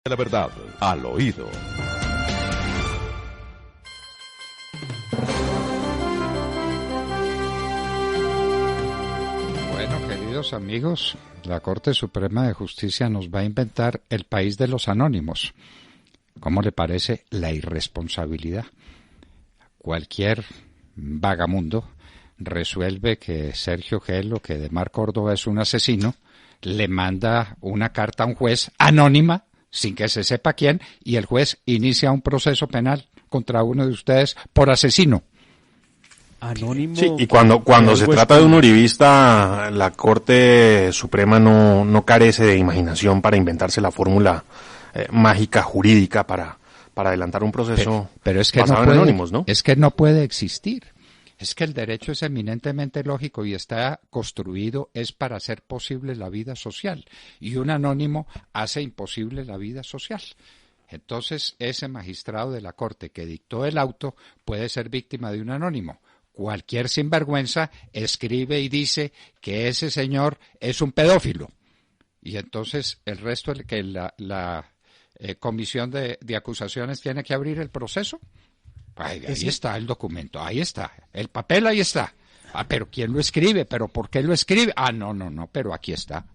La verdad al oído. Bueno, queridos amigos, la Corte Suprema de Justicia nos va a inventar el país de los anónimos. ¿Cómo le parece la irresponsabilidad? Cualquier vagamundo resuelve que Sergio Gel o que Edmar Córdoba es un asesino, le manda una carta a un juez anónima, sin que se sepa quién, y el juez inicia un proceso penal contra uno de ustedes por asesino. Anónimo. Sí, y cuando se trata de un uribista, la Corte Suprema no carece de imaginación para inventarse la fórmula mágica jurídica para adelantar un proceso pero es que basado no en puede, anónimos, ¿no? Es que no puede existir. Es que el derecho es eminentemente lógico y está construido es para hacer posible la vida social. Y un anónimo hace imposible la vida social. Entonces, ese magistrado de la Corte que dictó el auto puede ser víctima de un anónimo. Cualquier sinvergüenza escribe y dice que ese señor es un pedófilo. Y entonces el resto, que la comisión de acusaciones tiene que abrir el proceso. Ahí está el documento, ahí está, el papel ahí está. Ah, pero ¿quién lo escribe? ¿Pero por qué lo escribe? Ah, no, pero aquí está.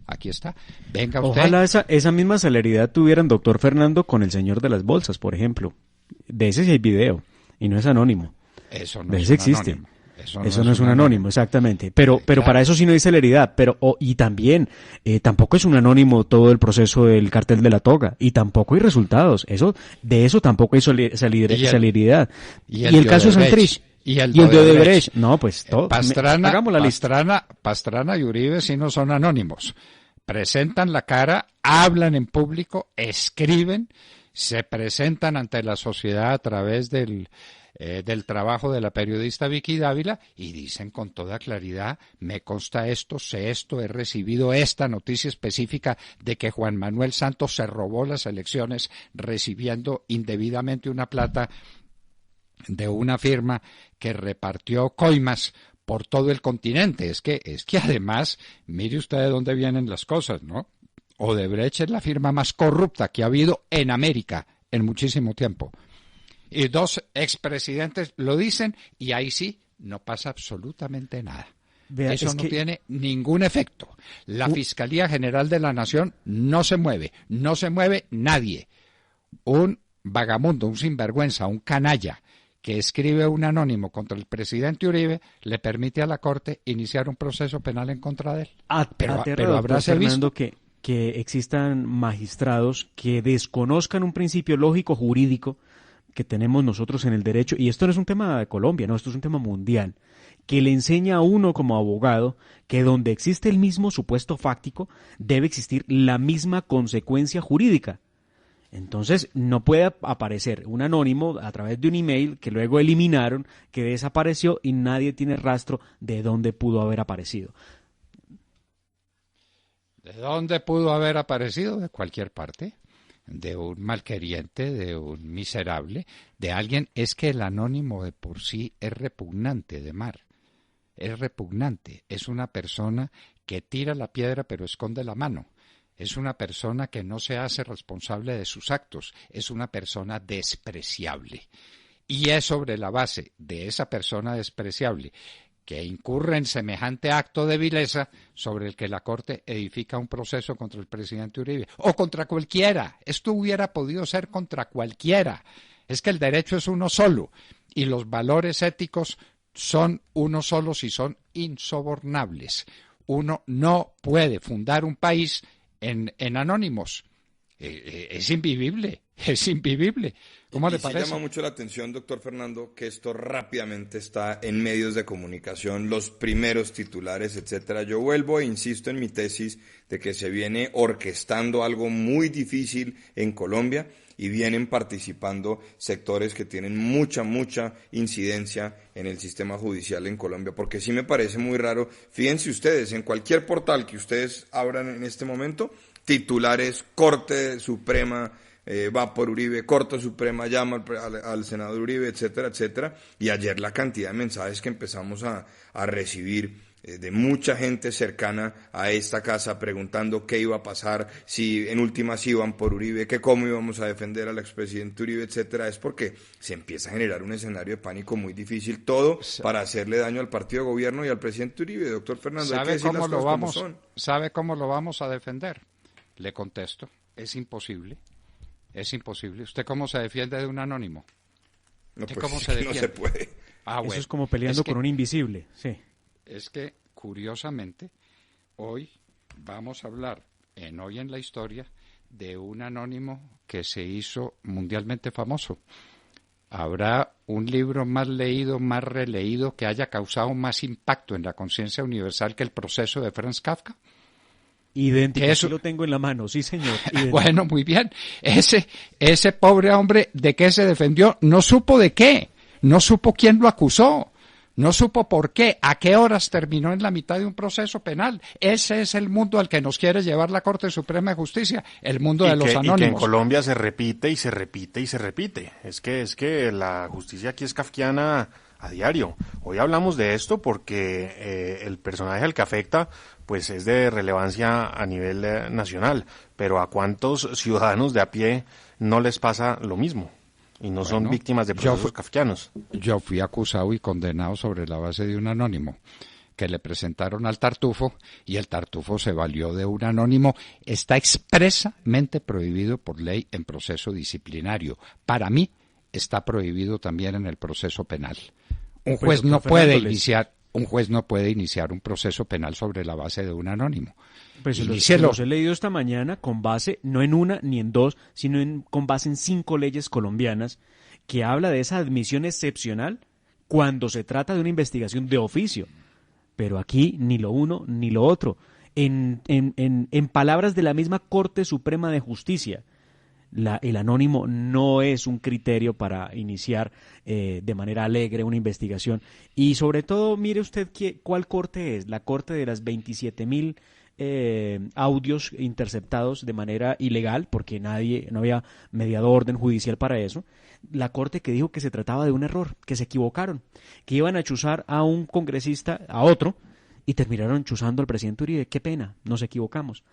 Venga usted. Ojalá esa misma celeridad tuvieran, doctor Fernando, con el señor de las bolsas, por ejemplo. De ese sí hay video, y no es anónimo. Eso no de es ese un existe. Anónimo. Eso no es un anónimo, exactamente. Pero claro. Para eso sí no hay celeridad. Y también, tampoco es un anónimo todo el proceso del cartel de la toga. Y tampoco hay resultados. De eso tampoco hay celeridad. Y el caso de Santrich. Y el de Odebrecht. No, pues todo. Hagamos la lista. Pastrana y Uribe sí no son anónimos. Presentan la cara, hablan en público, escriben, se presentan ante la sociedad a través del trabajo de la periodista Vicky Dávila y dicen con toda claridad, me consta esto, sé esto, he recibido esta noticia específica de que Juan Manuel Santos se robó las elecciones recibiendo indebidamente una plata de una firma que repartió coimas por todo el continente. Es que además, mire usted de dónde vienen las cosas, ¿no? Odebrecht es la firma más corrupta que ha habido en América en muchísimo tiempo. Y dos expresidentes lo dicen y ahí sí no pasa absolutamente nada. Eso no tiene ningún efecto. La Fiscalía General de la Nación no se mueve nadie. Un vagamundo, un sinvergüenza, un canalla que escribe un anónimo contra el presidente Uribe le permite a la Corte iniciar un proceso penal en contra de él. Pero habráse visto que existan magistrados que desconozcan un principio lógico jurídico que tenemos nosotros en el derecho, y esto no es un tema de Colombia, no, esto es un tema mundial, que le enseña a uno como abogado que donde existe el mismo supuesto fáctico debe existir la misma consecuencia jurídica. Entonces no puede aparecer un anónimo a través de un email que luego eliminaron, que desapareció y nadie tiene rastro de dónde pudo haber aparecido. ¿De dónde pudo haber aparecido? De cualquier parte. De un malqueriente, de un miserable, de alguien. Es que el anónimo de por sí es repugnante, Edmar. Es repugnante. Es una persona que tira la piedra pero esconde la mano. Es una persona que no se hace responsable de sus actos. Es una persona despreciable. Y es sobre la base de esa persona despreciable que incurre en semejante acto de vileza sobre el que la Corte edifica un proceso contra el presidente Uribe, o contra cualquiera. Esto hubiera podido ser contra cualquiera. Es que el derecho es uno solo, y los valores éticos son uno solos y son insobornables. Uno no puede fundar un país en anónimos. Es invivible. ¿Cómo le parece? Sí llama mucho la atención, doctor Fernando, que esto rápidamente está en medios de comunicación, los primeros titulares, etcétera. Yo vuelvo e insisto en mi tesis de que se viene orquestando algo muy difícil en Colombia y vienen participando sectores que tienen mucha incidencia en el sistema judicial en Colombia, porque sí me parece muy raro. Fíjense ustedes, en cualquier portal que ustedes abran en este momento, titulares, Corte Suprema va por Uribe, Corte Suprema llama al senador Uribe, etcétera, etcétera. Y ayer la cantidad de mensajes que empezamos a recibir de mucha gente cercana a esta casa preguntando qué iba a pasar, si en últimas iban por Uribe, que cómo íbamos a defender al expresidente Uribe, etcétera, es porque se empieza a generar un escenario de pánico muy difícil, todo para hacerle daño al partido de gobierno y al presidente Uribe. Doctor Fernando, hay que decir las cosas como son. ¿Sabe cómo lo vamos a defender? Le contesto, es imposible. Es imposible. ¿Usted cómo se defiende de un anónimo? No, pues, ¿Cómo se defiende? No se puede. Bueno, eso es como peleando con un invisible, sí. Es que, curiosamente, hoy vamos a hablar, Hoy en la Historia, de un anónimo que se hizo mundialmente famoso. ¿Habrá un libro más leído, más releído, que haya causado más impacto en la conciencia universal que El proceso de Franz Kafka? Idéntico, eso lo tengo en la mano, sí señor. Bueno, muy bien. Ese pobre hombre, ¿de qué se defendió? No supo de qué, no supo quién lo acusó, no supo por qué, a qué horas terminó en la mitad de un proceso penal. Ese es el mundo al que nos quiere llevar la Corte Suprema de Justicia, el mundo de los anónimos. Y que en Colombia se repite y se repite y se repite. Es que la justicia aquí es kafkiana a diario. Hoy hablamos de esto porque el personaje al que afecta pues es de relevancia a nivel nacional, pero ¿a cuántos ciudadanos de a pie no les pasa lo mismo? Y no son víctimas de procesos kafkianos. Yo fui acusado y condenado sobre la base de un anónimo que le presentaron al Tartufo, y el Tartufo se valió de un anónimo. Está expresamente prohibido por ley en proceso disciplinario. Para mí está prohibido también en el proceso penal. Un juez no puede iniciar un proceso penal sobre la base de un anónimo. Pues los he leído esta mañana con base, no en una ni en dos, sino con base en 5 leyes colombianas que habla de esa admisión excepcional cuando se trata de una investigación de oficio. Pero aquí ni lo uno ni lo otro. En palabras de la misma Corte Suprema de Justicia, el anónimo no es un criterio para iniciar de manera alegre una investigación. Y sobre todo, mire usted cuál corte es, la corte de las 27.000 audios interceptados de manera ilegal, porque no había mediado orden judicial para eso. La corte que dijo que se trataba de un error, que se equivocaron, que iban a chuzar a un congresista, a otro, y terminaron chuzando al presidente Uribe. Qué pena, nos equivocamos.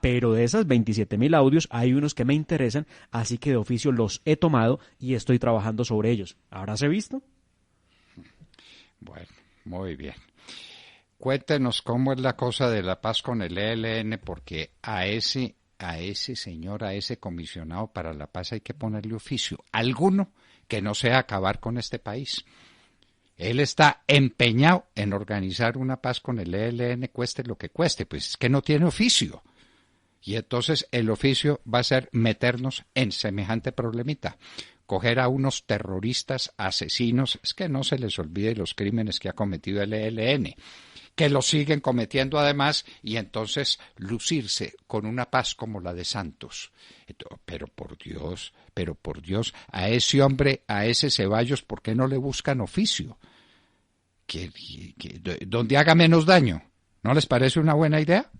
Pero de esas 27.000 audios hay unos que me interesan, así que de oficio los he tomado y estoy trabajando sobre ellos. ¿Habráse visto? Bueno, muy bien. Cuéntenos cómo es la cosa de la paz con el ELN, porque a ese señor, a ese comisionado para la paz hay que ponerle oficio, alguno que no sea acabar con este país. Él está empeñado en organizar una paz con el ELN, cueste lo que cueste, pues es que no tiene oficio. Y entonces el oficio va a ser meternos en semejante problemita. Coger a unos terroristas, asesinos, es que no se les olvide los crímenes que ha cometido el ELN, que lo siguen cometiendo además, y entonces lucirse con una paz como la de Santos. Pero por Dios, a ese hombre, a ese Ceballos, ¿por qué no le buscan oficio? Donde haga menos daño. ¿No les parece una buena idea?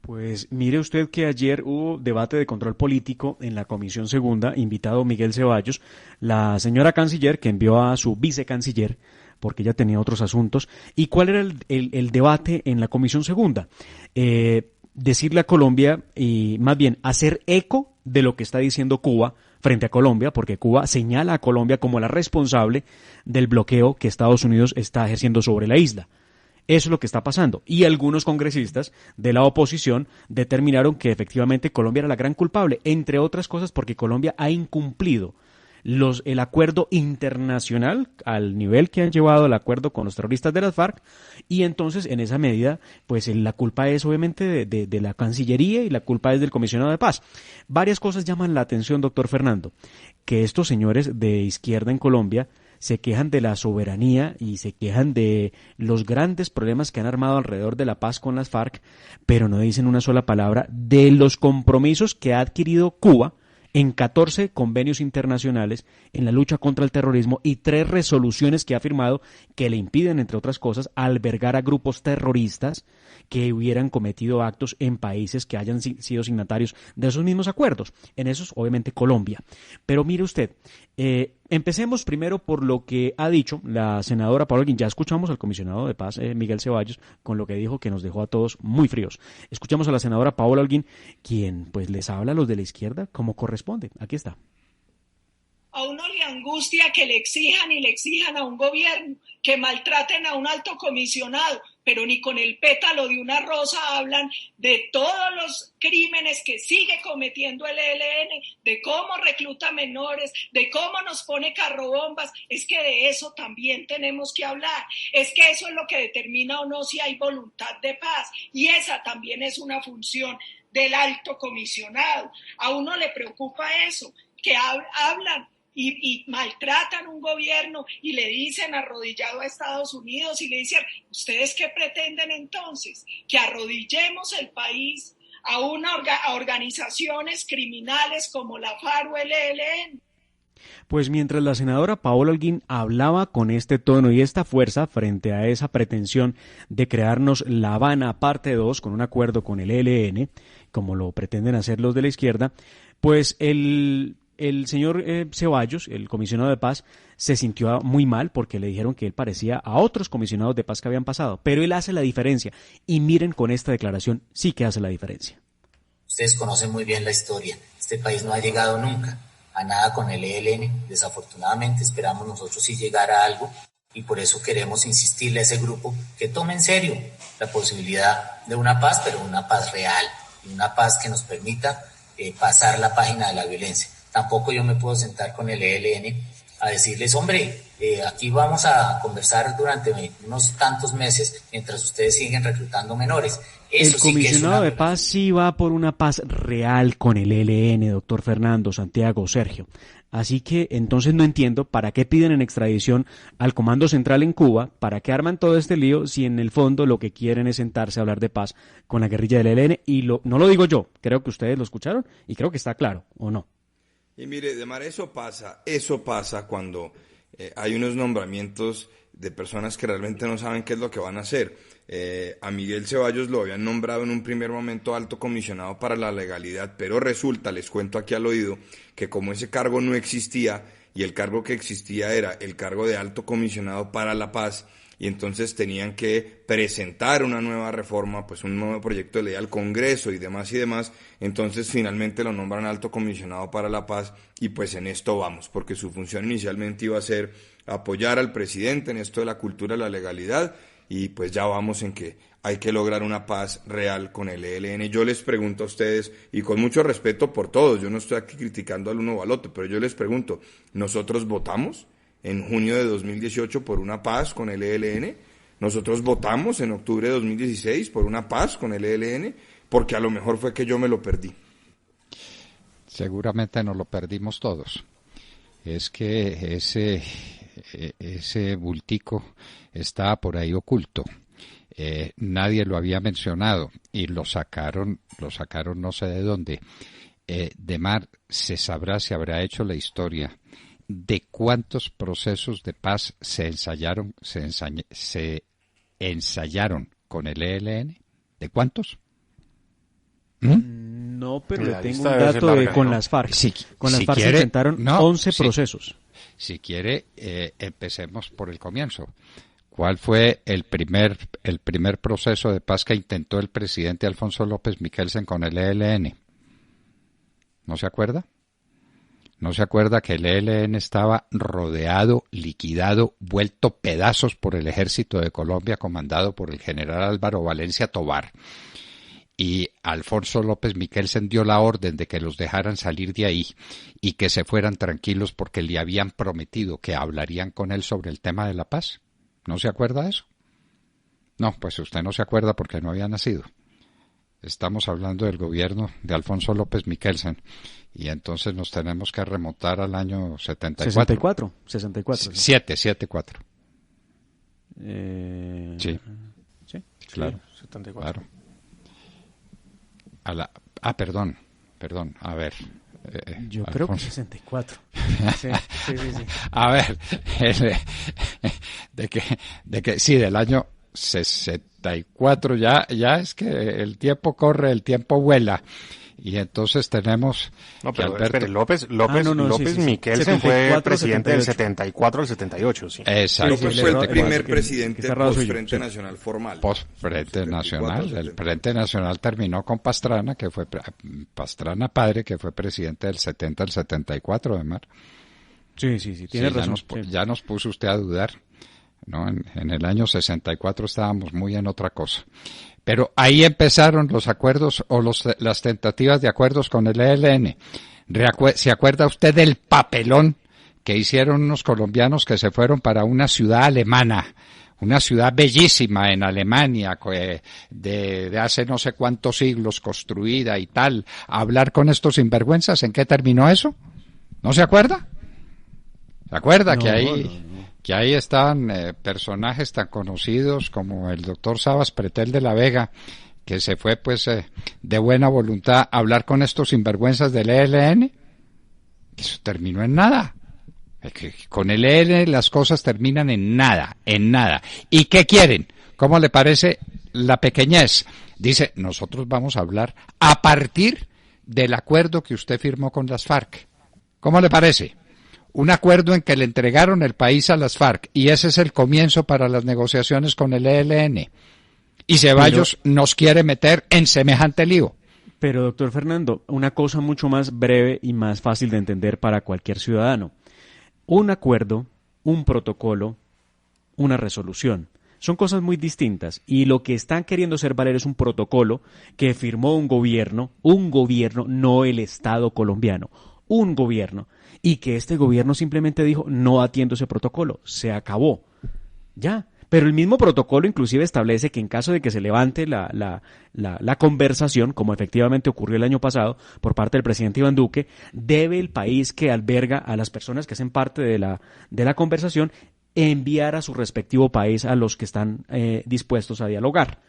Pues mire usted que ayer hubo debate de control político en la Comisión Segunda, invitado Miguel Ceballos, la señora canciller que envió a su vicecanciller, porque ella tenía otros asuntos. ¿Y cuál era el debate en la Comisión Segunda? Decirle a Colombia, y más bien hacer eco de lo que está diciendo Cuba frente a Colombia, porque Cuba señala a Colombia como la responsable del bloqueo que Estados Unidos está ejerciendo sobre la isla. Eso es lo que está pasando. Y algunos congresistas de la oposición determinaron que efectivamente Colombia era la gran culpable, entre otras cosas porque Colombia ha incumplido el acuerdo internacional al nivel que han llevado el acuerdo con los terroristas de las FARC, y entonces en esa medida pues la culpa es obviamente de la Cancillería y la culpa es del Comisionado de Paz. Varias cosas llaman la atención, doctor Fernando, que estos señores de izquierda en Colombia se quejan de la soberanía y se quejan de los grandes problemas que han armado alrededor de la paz con las FARC, pero no dicen una sola palabra de los compromisos que ha adquirido Cuba en 14 convenios internacionales en la lucha contra el terrorismo y 3 resoluciones que ha firmado que le impiden, entre otras cosas, albergar a grupos terroristas que hubieran cometido actos en países que hayan sido signatarios de esos mismos acuerdos. En esos, obviamente, Colombia. Pero mire usted, Empecemos primero por lo que ha dicho la senadora Paola Holguín. Ya escuchamos al comisionado de paz, Miguel Ceballos, con lo que dijo, que nos dejó a todos muy fríos. Escuchamos a la senadora Paola Holguín, quien pues les habla a los de la izquierda como corresponde. Aquí está. A uno le angustia que le exijan a un gobierno, que maltraten a un alto comisionado, pero ni con el pétalo de una rosa hablan de todos los crímenes que sigue cometiendo el ELN, de cómo recluta menores, de cómo nos pone carrobombas. Es que de eso también tenemos que hablar. Es que eso es lo que determina o no si hay voluntad de paz. Y esa también es una función del alto comisionado. A uno le preocupa eso, que hablan y maltratan un gobierno y le dicen arrodillado a Estados Unidos y le dicen, ¿ustedes qué pretenden entonces? Que arrodillemos el país a organizaciones criminales como la FARC o el ELN. Pues mientras la senadora Paola Holguín hablaba con este tono y esta fuerza frente a esa pretensión de crearnos La Habana parte 2 con un acuerdo con el ELN, como lo pretenden hacer los de la izquierda, pues el señor Ceballos, el comisionado de paz, se sintió muy mal porque le dijeron que él parecía a otros comisionados de paz que habían pasado, pero él hace la diferencia y miren, con esta declaración sí que hace la diferencia. Ustedes conocen muy bien la historia, este país no ha llegado nunca a nada con el ELN, desafortunadamente esperamos nosotros sí llegar a algo y por eso queremos insistirle a ese grupo que tome en serio la posibilidad de una paz, pero una paz real, una paz que nos permita pasar la página de la violencia. Tampoco yo me puedo sentar con el ELN a decirles, hombre, aquí vamos a conversar durante unos tantos meses mientras ustedes siguen reclutando menores. Eso el comisionado de paz sí va por una paz real con el ELN, doctor Fernando, Santiago, Sergio. Así que entonces no entiendo para qué piden en extradición al Comando Central en Cuba, para qué arman todo este lío si en el fondo lo que quieren es sentarse a hablar de paz con la guerrilla del ELN. Y no lo digo yo, creo que ustedes lo escucharon y creo que está claro, ¿o no? Y mire, Demar, eso pasa cuando hay unos nombramientos de personas que realmente no saben qué es lo que van a hacer. A Miguel Ceballos lo habían nombrado en un primer momento alto comisionado para la legalidad, pero resulta, les cuento aquí al oído, que como ese cargo no existía y el cargo que existía era el cargo de alto comisionado para la paz, y entonces tenían que presentar una nueva reforma, pues un nuevo proyecto de ley al Congreso y demás, entonces finalmente lo nombran alto comisionado para la paz y pues en esto vamos, porque su función inicialmente iba a ser apoyar al presidente en esto de la cultura de la legalidad y pues ya vamos en que hay que lograr una paz real con el ELN. Yo les pregunto a ustedes, y con mucho respeto por todos, yo no estoy aquí criticando al uno o al otro, pero yo les pregunto, ¿nosotros votamos en junio de 2018 por una paz con el ELN? ¿Nosotros votamos en octubre de 2016 por una paz con el ELN? Porque a lo mejor fue que yo me lo perdí. Seguramente nos lo perdimos todos. Es que ese bultico estaba por ahí oculto. Nadie lo había mencionado y lo sacaron no sé de dónde. Demar, se habrá hecho la historia de cuántos procesos de paz se ensayaron con el ELN. ¿De cuántos? No, pero le tengo un dato con las FARC. Con las FARC se intentaron 11 procesos. Si quiere, empecemos por el comienzo. ¿Cuál fue el primer proceso de paz que intentó el presidente Alfonso López Michelsen con el ELN? ¿No se acuerda? ¿No se acuerda que el ELN estaba rodeado, liquidado, vuelto pedazos por el ejército de Colombia comandado por el general Álvaro Valencia Tovar? Y Alfonso López Michelsen dio la orden de que los dejaran salir de ahí y que se fueran tranquilos porque le habían prometido que hablarían con él sobre el tema de la paz. ¿No se acuerda de eso? No, pues usted no se acuerda porque no había nacido. Estamos hablando del gobierno de Alfonso López Michelsen y entonces nos tenemos que remontar al año 74. 64. 74. Sí, claro. 74. Claro. Perdón, a ver. Yo creo que 64. Sí. A ver, de que sí, del año 64 ya es que el tiempo corre, el tiempo vuela. Y entonces tenemos... No, pero espere, López Michelsen fue presidente del 74 al 78, sí. Exacto. López fue el primer presidente post-Frente Nacional formal. Post-Frente Nacional. El Frente Nacional terminó con Pastrana, que fue Pastrana padre, que fue presidente del 70 al 74, además. Sí, tiene razón. Ya nos puso usted a dudar, ¿no? En el año 64 estábamos muy en otra cosa. Pero ahí empezaron los acuerdos o las tentativas de acuerdos con el ELN. ¿Se acuerda usted del papelón que hicieron unos colombianos que se fueron para una ciudad alemana, una ciudad bellísima en Alemania, de hace no sé cuántos siglos construida y tal, a hablar con estos sinvergüenzas? ¿En qué terminó eso? ¿No se acuerda? ¿Se acuerda que ahí estaban personajes tan conocidos como el doctor Sabas Pretel de la Vega, que se fue pues de buena voluntad a hablar con estos sinvergüenzas del ELN? Eso terminó en nada. Con el ELN las cosas terminan en nada. ¿Y qué quieren? ¿Cómo le parece la pequeñez? Dice, nosotros vamos a hablar a partir del acuerdo que usted firmó con las FARC. ¿Cómo le parece? Un acuerdo en que le entregaron el país a las FARC, y ese es el comienzo para las negociaciones con el ELN. Y Ceballos nos quiere meter en semejante lío. Pero, doctor Fernando, una cosa mucho más breve y más fácil de entender para cualquier ciudadano. Un acuerdo, un protocolo, una resolución. Son cosas muy distintas, y lo que están queriendo hacer valer es un protocolo que firmó un gobierno, no el Estado colombiano, un gobierno, y que este gobierno simplemente dijo, no atiendo ese protocolo, se acabó, ya. Pero el mismo protocolo inclusive establece que en caso de que se levante la conversación, como efectivamente ocurrió el año pasado por parte del presidente Iván Duque, debe el país que alberga a las personas que hacen parte de la conversación enviar a su respectivo país a los que están dispuestos a dialogar.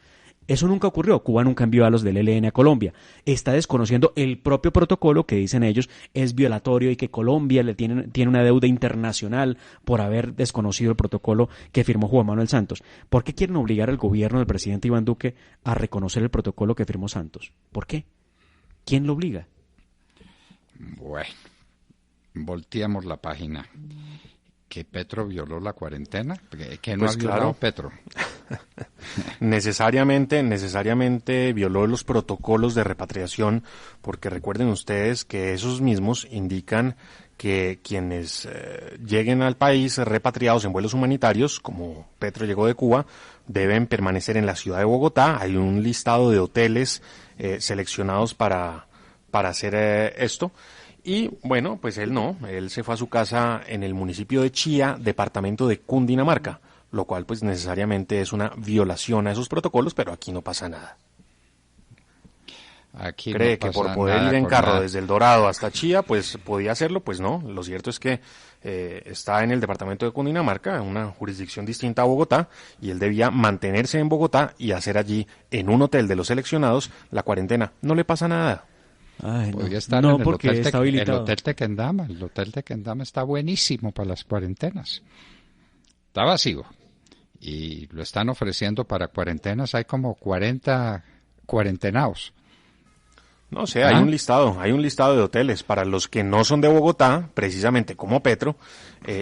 Eso nunca ocurrió. Cuba nunca envió a los del ELN a Colombia. Está desconociendo el propio protocolo que dicen ellos es violatorio y que Colombia tiene una deuda internacional por haber desconocido el protocolo que firmó Juan Manuel Santos. ¿Por qué quieren obligar al gobierno del presidente Iván Duque a reconocer el protocolo que firmó Santos? ¿Por qué? ¿Quién lo obliga? Bueno, volteamos la página. ¿Que Petro violó la cuarentena? ¿Que no pues ha violado claro. Petro? necesariamente violó los protocolos de repatriación, porque recuerden ustedes que esos mismos indican que quienes lleguen al país repatriados en vuelos humanitarios, como Petro llegó de Cuba, deben permanecer en la ciudad de Bogotá. Hay un listado de hoteles seleccionados para hacer esto. Y bueno, pues él se fue a su casa en el municipio de Chía, departamento de Cundinamarca, lo cual pues necesariamente es una violación a esos protocolos, pero aquí no pasa nada. Aquí ¿Cree no que pasa por poder ir en carro nada. desde El Dorado hasta Chía, pues podía hacerlo? Pues no, lo cierto es que está en el departamento de Cundinamarca, una jurisdicción distinta a Bogotá, y él debía mantenerse en Bogotá y hacer allí, en un hotel de los seleccionados, la cuarentena. No le pasa nada. Ay, Podría estar no, en porque está habilitado. el hotel Tequendama. El hotel Tequendama está buenísimo para las cuarentenas. Está vacío. Y lo están ofreciendo para cuarentenas. Hay como 40 cuarentenados. No sé, hay un listado de hoteles para los que no son de Bogotá, precisamente como Petro,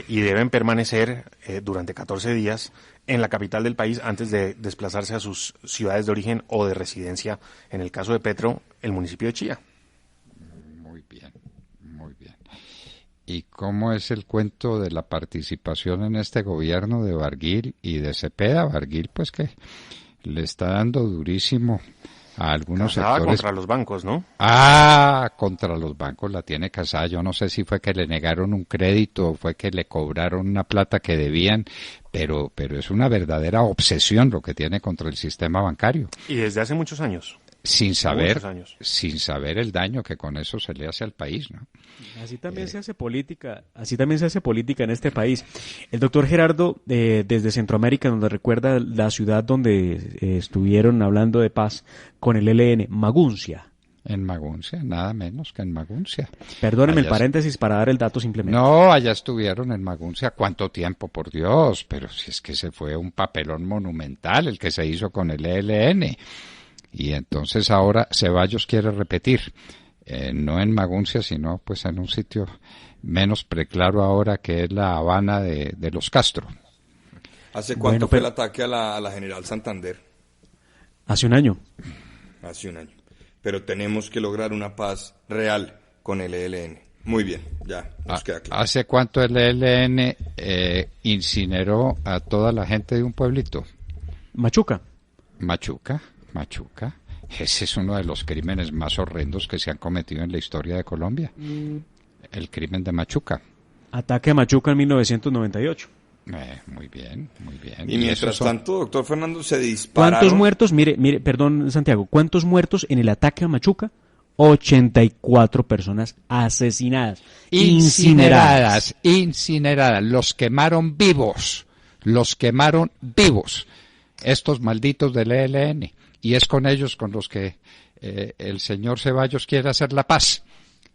y deben permanecer durante 14 días en la capital del país antes de desplazarse a sus ciudades de origen o de residencia, en el caso de Petro, el municipio de Chía. Muy bien. ¿Y cómo es el cuento de la participación en este gobierno de Barguil y de Cepeda? Barguil, pues que le está dando durísimo a algunos sectores. Contra los bancos, ¿no? Contra los bancos la tiene casada. Yo no sé si fue que le negaron un crédito o fue que le cobraron una plata que debían, pero es una verdadera obsesión lo que tiene contra el sistema bancario. Y desde hace muchos años. Sin saber el daño que con eso se le hace al país, ¿no? Así también se hace política en este país. El doctor Gerardo, desde Centroamérica, donde recuerda la ciudad donde estuvieron hablando de paz con el ELN, Maguncia. En Maguncia, nada menos que en Maguncia. Perdóneme el paréntesis para dar el dato simplemente. No, allá estuvieron en Maguncia. ¿Cuánto tiempo, por Dios? Pero si es que se fue un papelón monumental el que se hizo con el ELN. Y entonces ahora Ceballos quiere repetir, no en Maguncia, sino pues en un sitio menos preclaro ahora, que es La Habana de los Castro. ¿Hace cuánto fue el ataque a la General Santander? Hace un año. Hace un año. Pero tenemos que lograr una paz real con el ELN. Muy bien, ya nos queda claro. ¿Hace cuánto el ELN incineró a toda la gente de un pueblito? Machuca. Ese es uno de los crímenes más horrendos que se han cometido en la historia de Colombia. El crimen de Machuca. Ataque a Machuca en 1998. Muy bien. Y mientras tanto, doctor Fernando, se dispararon... ¿Cuántos muertos? Mire, perdón, Santiago, ¿cuántos muertos en el ataque a Machuca? 84 personas asesinadas, incineradas. Los quemaron vivos. Estos malditos del ELN. Y es con ellos con los que el señor Ceballos quiere hacer la paz.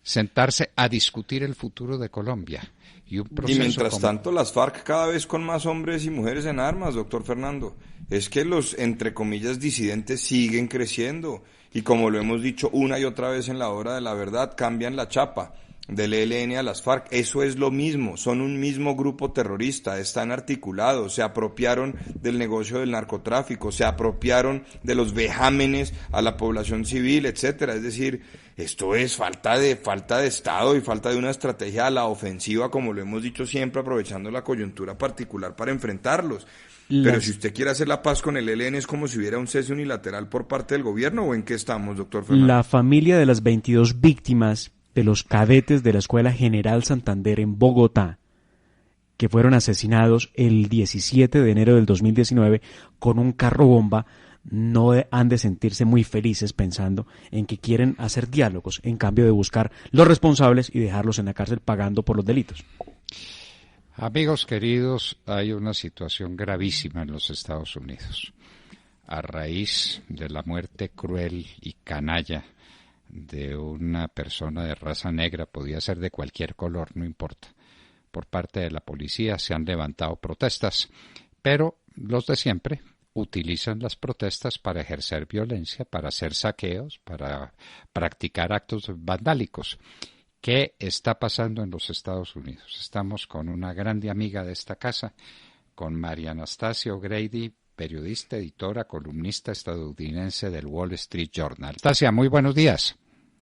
Sentarse a discutir el futuro de Colombia. Y mientras tanto, las FARC cada vez con más hombres y mujeres en armas, doctor Fernando. Es que los, entre comillas, disidentes siguen creciendo. Y como lo hemos dicho una y otra vez en la hora de la verdad, cambian la chapa del ELN a las FARC. Eso es lo mismo, son un mismo grupo terrorista, están articulados, se apropiaron del negocio del narcotráfico, se apropiaron de los vejámenes a la población civil, etcétera. Es decir, esto es falta de Estado y falta de una estrategia a la ofensiva, como lo hemos dicho siempre, aprovechando la coyuntura particular para enfrentarlos. Pero si usted quiere hacer la paz con el ELN, ¿es como si hubiera un cese unilateral por parte del gobierno o en qué estamos, doctor Fernando? La familia de las 22 víctimas de los cadetes de la Escuela General Santander en Bogotá, que fueron asesinados el 17 de enero del 2019 con un carro bomba, no han de sentirse muy felices pensando en que quieren hacer diálogos en cambio de buscar los responsables y dejarlos en la cárcel pagando por los delitos. Amigos queridos, hay una situación gravísima en los Estados Unidos. A raíz de la muerte cruel y canalla de una persona de raza negra, podía ser de cualquier color, no importa, por parte de la policía se han levantado protestas, pero los de siempre utilizan las protestas para ejercer violencia, para hacer saqueos, para practicar actos vandálicos. ¿Qué está pasando en los Estados Unidos? Estamos con una grande amiga de esta casa, con María Anastasia O'Grady, periodista, editora, columnista estadounidense del Wall Street Journal. Anastasia, muy buenos días.